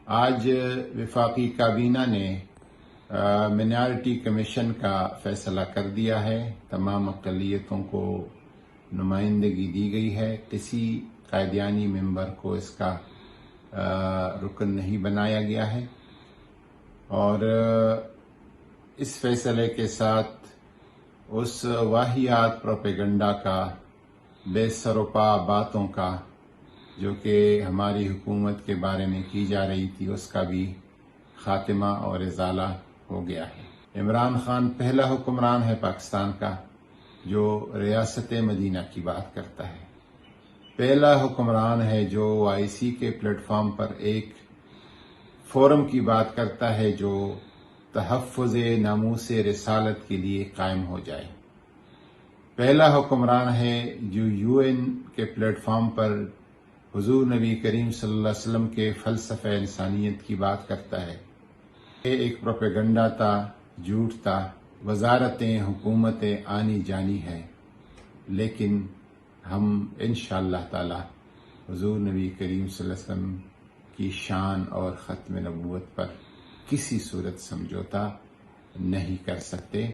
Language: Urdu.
آج وفاقی کابینہ نے منارٹی کمیشن کا فیصلہ کر دیا ہے. تمام اقلیتوں کو نمائندگی دی گئی ہے. کسی قائدیانی ممبر کو اس کا رکن نہیں بنایا گیا ہے، اور اس فیصلے کے ساتھ اس واہیات پروپیگنڈا کا، بے سروپا باتوں کا جو کہ ہماری حکومت کے بارے میں کی جا رہی تھی، اس کا بھی خاتمہ اور ازالہ ہو گیا ہے. عمران خان پہلا حکمران ہے پاکستان کا جو ریاست مدینہ کی بات کرتا ہے. پہلا حکمران ہے جو OIC کے پلیٹ فارم پر ایک فورم کی بات کرتا ہے جو تحفظ ناموس رسالت کے لیے قائم ہو جائے. پہلا حکمران ہے جو UN کے پلیٹ فارم پر حضور نبی کریم صلی اللہ علیہ وسلم کے فلسفہ انسانیت کی بات کرتا ہے. یہ ایک پروپیگنڈا تھا، جھوٹ تھا. وزارتیں، حکومتیں آنی جانی ہے، لیکن ہم انشاءاللہ تعالی حضور نبی کریم صلی اللہ علیہ وسلم کی شان اور ختم نبوت پر کسی صورت سمجھوتا نہیں کر سکتے.